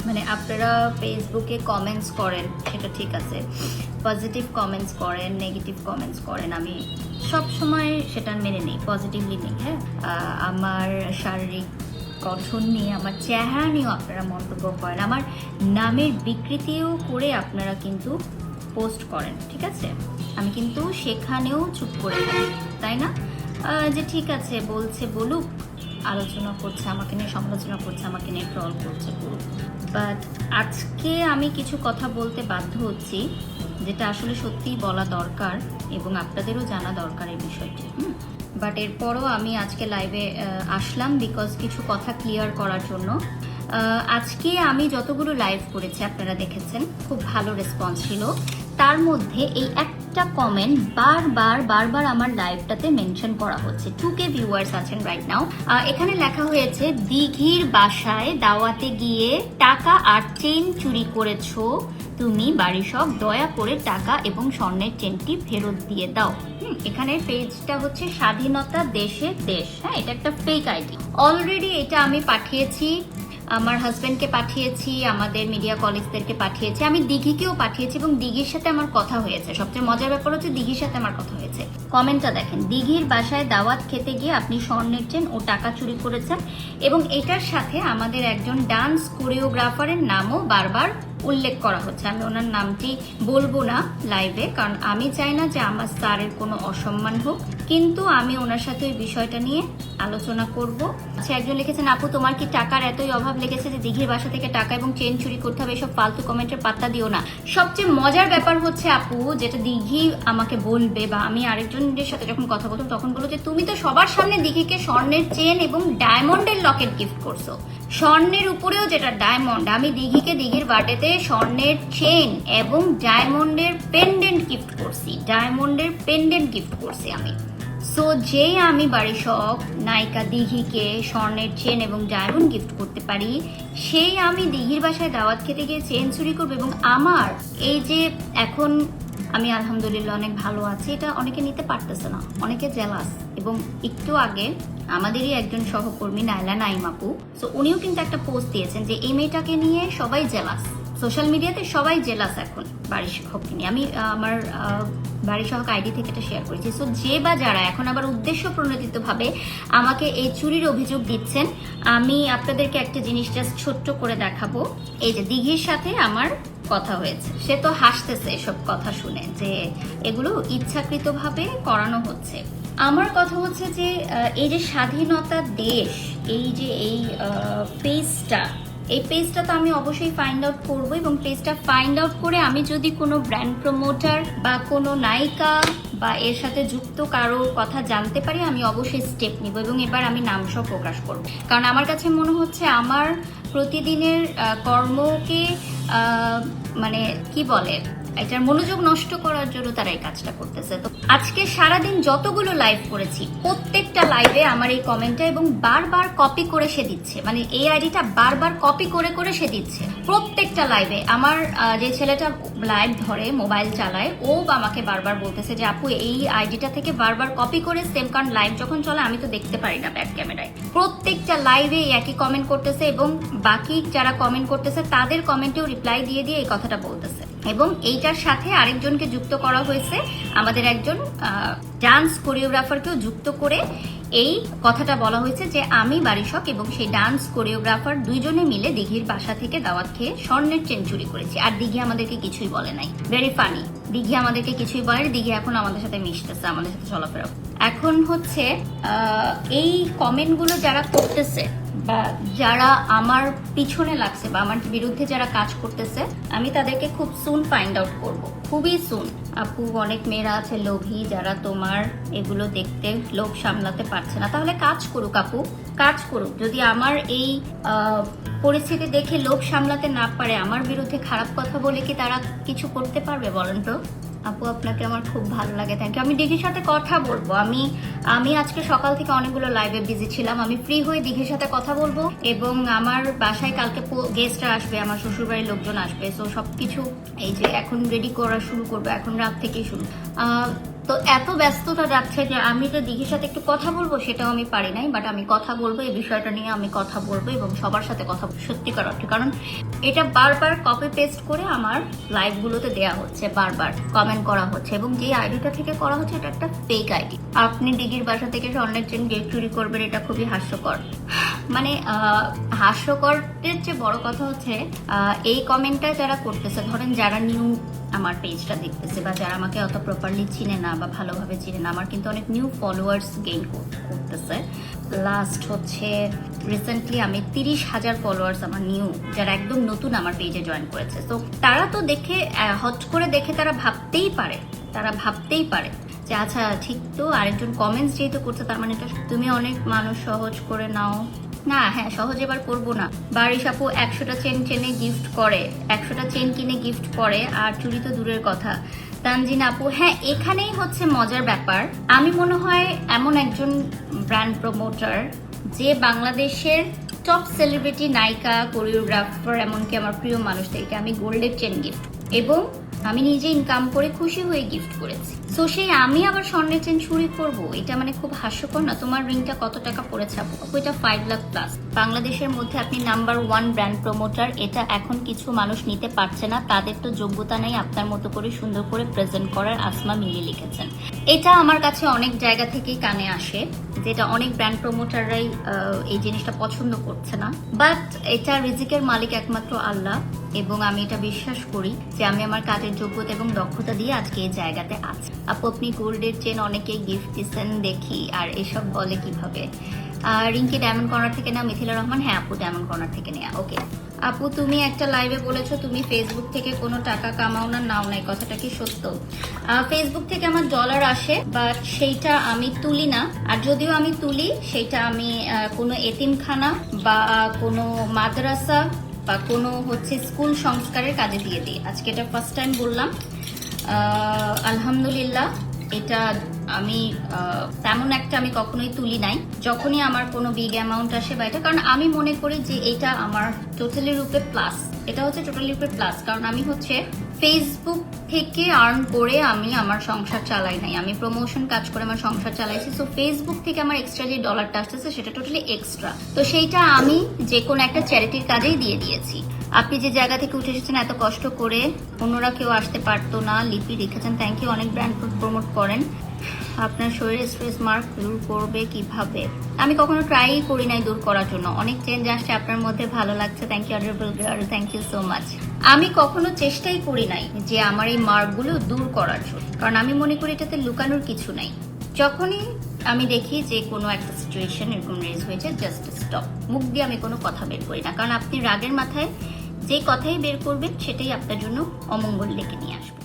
মানে আপনারা ফেসবুকে কমেন্টস করেন, সেটা ঠিক আছে, পজিটিভ কমেন্টস করেন, নেগেটিভ কমেন্টস করেন, আমি সব সময় সেটা মেনে নিই, পজিটিভলি নিই। হ্যাঁ, আমার শারীরিক গঠন নিয়ে, আমার চেহারা নিয়েও আপনারা মন্তব্য করেন, আমার নামের বিকৃতিও করে আপনারা কিন্তু পোস্ট করেন, ঠিক আছে? আমি কিন্তু সেখানেও চুপ করে থাকি, তাই না? যে ঠিক আছে, বলছে বলুক, আলোচনা করছে আমাকে নিয়ে, সমালোচনা করছে আমাকে নিয়ে, ট্রল করছে করুক। বাট আজকে আমি কিছু কথা বলতে বাধ্য হচ্ছি, যেটা আসলে সত্যিই বলা দরকার এবং আপনাদেরও জানা দরকার এই বিষয়টি। বাট এরপরও আমি আজকে লাইভে আসলাম বিকজ কিছু কথা ক্লিয়ার করার জন্য। আজকে আমি যতগুলো লাইভ করেছি আপনারা দেখেছেন, খুব ভালো রেসপন্স ছিল। তার মধ্যে এই একটা কমেন্ট বারবার আমার লাইভটাতে মেনশন করা হচ্ছে। 2K ভিউয়ার্স আছেন রাইট নাও। এখানে লেখা হয়েছে, দিঘির বাসায় দাওয়াতে গিয়ে টাকা আর চেন চুরি করেছো তুমি, বাড়ি সব, দয়া করে টাকা এবং স্বর্ণের চেনটি ফেরত দিয়ে দাও। এখানে পেজটা হচ্ছে স্বাধীনতা দেশে দেশ। হ্যাঁ, এটা একটা ফেক আইডি। অলরেডি এটা আমি পাঠিয়েছি, আমার হাজব্যান্ডকে পাঠিয়েছি, আমাদের মিডিয়া কলিগসদেরকে পাঠিয়েছি, আমি দিঘিকেও পাঠিয়েছি এবং দিঘির সাথে আমার কথা হয়েছে। সবচেয়ে মজার ব্যাপার হচ্ছে দিঘির সাথে আমার কথা হয়েছে। কমেন্টটা দেখেন, দিঘির বাসায় দাওয়াত খেতে গিয়ে আপনি স্বর্ণের চেন ও টাকা চুরি করেছেন এবং এটার সাথে আমাদের একজন ডান্স কোরিওগ্রাফারের নামও বারবার উল্লেখ করা হচ্ছে। আমি ওনার নামটি বলবো না লাইভে, কারণ আমি চাই না যে আমার স্যারের কোনো অসম্মান হোক, কিন্তু আমি ওনার সাথে ওই বিষয়টা নিয়ে আলোচনা করব। আচ্ছা, একজন লিখেছেন, আপু তোমার কি টাকার এতই অভাব লেগেছে যে দিঘির বাসা থেকে টাকা এবং চেন চুরি করতে হবে? এসব ফালতু কমেন্টের পাত্তা দিও না। সবচেয়ে মজার ব্যাপার হচ্ছে আপু, যেটা দিঘি আমাকে বলবে বা আমি আরেকজনের সাথে যখন কথা বলতাম তখন বলো যে তুমি তো সবার সামনে দিঘিকে স্বর্ণের চেন এবং ডায়মন্ডের লকেট গিফট করছো, স্বর্ণের উপরেও যেটা ডায়মন্ড। আমি দিঘিকে দিঘির বার্থডেতে স্বর্ণের চেন এবং ডায়মন্ডের পেন্ডেন্ট গিফট করছি, ডায়মন্ডের পেন্ডেন্ট গিফট করছি আমি। সো যেই আমি বাড়ির শখ নায়িকা দিঘিকে স্বর্ণের চেন এবং ডায়মন্ড গিফট করতে পারি, সেই আমি দিঘির বাসায় দাওয়াত খেতে গিয়ে চেন চুরি করবো। এবং আমার এই যে এখন আমি আলহামদুলিল্লাহ অনেক ভালো আছি, এটা অনেকে নিতে পারতেছে না, অনেকে জেলাস। এবং একটু আগে আমাদেরই একজন সহকর্মী নাইলা নাইম আপু, সো উনিও কিন্তু একটা পোস্ট দিয়েছেন যে এই মেয়েটাকে নিয়ে সবাই জেলাস, সোশ্যাল মিডিয়াতে সবাই জেলাস এখন বাড়ির শিক্ষককে নিয়ে। আমি আমার বাড়ির সহক আইডি থেকে এটা শেয়ার করেছি। সো যে বা যারা এখন আবার উদ্দেশ্য প্রণোদিত ভাবে আমাকে এই চুরির অভিযোগ দিচ্ছেন, আমি আপনাদেরকে একটা জিনিস জাস্ট ছোট্ট করে দেখাবো। এই যে দিঘির সাথে আমার কথা হয়েছে, সে তো হাসতেছে এসব কথা শুনে যে এগুলো ইচ্ছাকৃতভাবে করানো হচ্ছে। আমার কথা হচ্ছে যে এই যে স্বাধীনতা দেশ, এই যে এই পেজটা তো আমি অবশ্যই ফাইন্ড আউট করবো এবং পেজটা ফাইন্ড আউট করে আমি যদি কোনো ব্র্যান্ড প্রমোটার বা কোনো নায়িকা বা এর সাথে যুক্ত কারোর কথা জানতে পারি, আমি অবশ্যই স্টেপ নিব এবং এবার আমি নাম সহ প্রকাশ করব। কারণ আমার কাছে মনে হচ্ছে আমার প্রতিদিনের কর্মকে মানে কি বলে, এটার মনোযোগ নষ্ট করার জন্য তারা এই কাজটা করতেছে। তো আজকে সারাদিন যতগুলো লাইভ করেছি প্রত্যেকটা লাইভে আমার এই কমেন্টটা এবং বারবার কপি করে সে দিচ্ছে, মানে এই আইডিটা বারবার কপি করে করে সে দিচ্ছে প্রত্যেকটা লাইভে। আমার যে ছেলেটা লাইভ ধরে মোবাইল চালায়, ও আমাকে বারবার বলতেছে যে আপু এই আইডিটা থেকে বারবার কপি করে সেম, কারণ লাইভ যখন চলে আমি তো দেখতে পারি না ব্যাক ক্যামেরায়, প্রত্যেকটা লাইভে একই কমেন্ট করতেছে এবং বাকি যারা কমেন্ট করতেছে তাদের কমেন্টেও রিপ্লাই দিয়ে দিয়ে এই কথাটা বলতেছে। এবং এইটার সাথে আরেকজনকে যুক্ত করা হয়েছে, আমাদের একজন ডান্স কোরিওগ্রাফারকেও যুক্ত করে এই কথাটা বলা হয়েছে যে আমি বারিশক এবং সেই ডান্স কোরিওগ্রাফার দুইজনে মিলে দিঘির বাসা থেকে দাওয়াত খেয়ে স্বর্ণের চেন চুরি করেছি। আর দিঘি আমাদেরকে কিছুই বলে নাই। ভেরি ফানি, দিঘি আমাদেরকে কিছুই বলে নাই। দিঘি এখন আমাদের সাথে মিশতেছে, আমাদের সাথে চলাফেরা। এখন হচ্ছে এই কমেন্টগুলো যারা করতেছে বা যারা আমার পিছনে লাগছে বা আমার বিরুদ্ধে যারা কাজ করতেছে, আমি তাদেরকে খুব সুন ফাইন্ড আউট করব, খুবই সুন। আপু অনেক মেয়েরা আছে লোভী, যারা তোমার এগুলো দেখতে লোভ সামলাতে পারছে না, তাহলে কাজ করুক আপু, কাজ করুক। যদি আমার এই পরিস্থিতি দেখে লোভ সামলাতে না পারে, আমার বিরুদ্ধে খারাপ কথা বলে কি তারা কিছু করতে পারবে বলেন তো? আপু আপনাকে আমার খুব ভালো লাগে, থ্যাংক ইউ। আমি দিঘির সাথে কথা বলবো, আমি আজকে সকাল থেকে অনেকগুলো লাইভে বিজি ছিলাম, আমি ফ্রি হয়ে দিঘির সাথে কথা বলবো এবং আমার বাসায় কালকে গেস্টরা আসবে, আমার শ্বশুরবাড়ির লোকজন আসবে। সো সবকিছু এই যে এখন রেডি করা শুরু করবো, এখন রাত থেকেই শুরু। তো এত ব্যস্ততা যাচ্ছে যে আমি যে দিঘির সাথে একটু কথা বলবো সেটাও আমি পারি নাই, বাট আমি কথা বলবো, এই বিষয়টা নিয়ে আমি কথা বলবো এবং সবার সাথে কথা সত্যিকার অর্থে, কারণ এটা বারবার কপি পেস্ট করে আমার লাইভগুলোতে দেয়া হচ্ছে, বারবার কমেন্ট করা হচ্ছে, এবং যে আইডিটা থেকে করা হচ্ছে এটা একটা ফেক আইডি। আপনি দিঘির বাসা থেকে স্বর্ণের চেন চুরি করবেন, এটা খুবই হাস্যকর। মানে হাস্যকরের চেয়ে বড় কথা হচ্ছে এই কমেন্টটা যারা করতেছে, ধরেন যারা নিউ আমার পেজটা দেখতেছে বা যারা আমাকে অত প্রপারলি চিনে না বা ভালোভাবে চিনে না, আমার কিন্তু অনেক নিউ ফলোয়ার্স গেইন করতেছে। লাস্ট হচ্ছে রিসেন্টলি আমি 30,000 ফলোয়ার্স আমার নিউ, যারা একদম নতুন আমার পেজে জয়েন করেছে। তো তারা তো দেখে হট করে দেখে তারা ভাবতেই পারে যে আচ্ছা ঠিক তো, আরেকজন কমেন্টস যেহেতু করছে তার মানে এটা তুমি অনেক মানুষ সহজ করে নাও না। হ্যাঁ, সহজ এবার করবো না। বারিশ আপু 100টা চেন চেনে গিফট করে, 100টা চেন কিনে গিফট করে, আর চুরি তো দূরের কথা। তানজিন আপু, হ্যাঁ এখানেই হচ্ছে মজার ব্যাপার। আমি মনে হয় এমন একজন ব্র্যান্ড প্রমোটার যে বাংলাদেশের টপ সেলিব্রিটি, নায়িকা, কোরিওগ্রাফার, এমনকি আমার প্রিয় মানুষদেরকে আমি গোল্ডের চেন গিফট এবং আমি নিজে ইনকাম করে খুশি হয়ে গিফট করেছি। তো সেই আমি আবার স্বর্ণের চেন চুরি করবো, এটা মানে খুব হাস্যকর না? তোমার রিংটা কত টাকা পড়েছে আপু? এটা 5 লাখ প্লাস। বাংলাদেশের মধ্যে আপনি নাম্বার 1 ব্র্যান্ড প্রমোটার, এটা এখন কিছু মানুষ নিতে পারছে না, তাদের তো যোগ্যতা নেই আপনার মতো করে সুন্দর করে প্রেজেন্ট করার। আসমা মিলি লিখেছেন। এটা আমার কাছে অনেক জায়গা থেকেই কানে আসে, যেটা অনেক ব্র্যান্ড প্রমোটাররাই এই জিনিসটা পছন্দ করছে না, বাট এটা রিজিকের মালিক একমাত্র আল্লাহ, এবং আমি এটা বিশ্বাস করি যে আমি আমার কাজের যোগ্যতা এবং দক্ষতা দিয়ে আজকে এই জায়গাতে আছি। আপু আপনি গোল্ডের চেন অনেকেই গিফট দিচ্ছেন দেখি, আর এসব বলে কিভাবে? রিঙ্কি ডায়মন্ড কর্নার থেকে নেওয়া, মিথিলা রহমান, হ্যাঁ আপু ডায়মন্ড কর্নার থেকে নেওয়া। ওকে আপু, তুমি একটা লাইভে বলেছো তুমি ফেসবুক থেকে কোনো টাকা কামাও না, নাও নাই, কথাটা কি সত্য? ফেসবুক থেকে আমার ডলার আসে, বাট সেইটা আমি তুলি না, আর যদিও আমি তুলি সেটা আমি কোনো এতিমখানা বা কোনো মাদ্রাসা বা কোনো হচ্ছে স্কুল সংস্কারের কাজে দিয়ে দিই। আজকে এটা ফার্স্ট টাইম বললাম, আলহামদুলিল্লাহ। এটা আমি তেমন একটা আমি কখনোই তুলি নাই। যখনই আমার কোনো বিগ অ্যামাউন্ট আসে বা এটা, কারণ আমি মনে করি যে এটা আমার টোটালি রূপে প্লাস, এটা হচ্ছে টোটালি রূপে প্লাস, কারণ আমি হচ্ছে ফেসবুক থেকে আর্ন করে আমি আমার সংসার চালাই নাই, আমি প্রমোশন কাজ করে আমার সংসার চালাইছি। সো ফেসবুক থেকে আমার এক্সট্রা যে ডলারটা আসতেছে সেটা টোটালি এক্সট্রা, তো সেইটা আমি যে কোনো একটা চ্যারিটির কাজেই দিয়ে দিয়েছি। আপনি যে জায়গা থেকে উঠে এসেছেন এত কষ্ট করে, অন্যরা কেউ আসতে পারতো না। লিপি লিখেছেন, থ্যাংক ইউ, অনেক ব্র্যান্ড প্রমোট করেন। আপনার শরীরে স্ট্রেস মার্ক দূর করবে কিভাবে? আমি কখনো ট্রাই করি নাই দূর করার জন্য। অনেক চেঞ্জ আসছে আপনার মধ্যে, ভালো লাগছে, thank you honourable girl, thank you so much. আমি কখনো চেষ্টাই করি নাই যে আমার এই মার্কগুলো দূর করার জন্য, কারণ আমি মনে করি এটাতে লুকানোর কিছু নাই। যখনই আমি দেখি যে কোনো একটা সিচুয়েশন এরকম রেজ হয়েছে, জাস্ট স্টপ, মুখ দিয়ে আমি কোনো কথা বের করি না, কারণ আপনি রাগের মাথায় যে কথাই বের করবেন সেটাই আপনার জন্য অমঙ্গল ডেকে নিয়ে আসবে।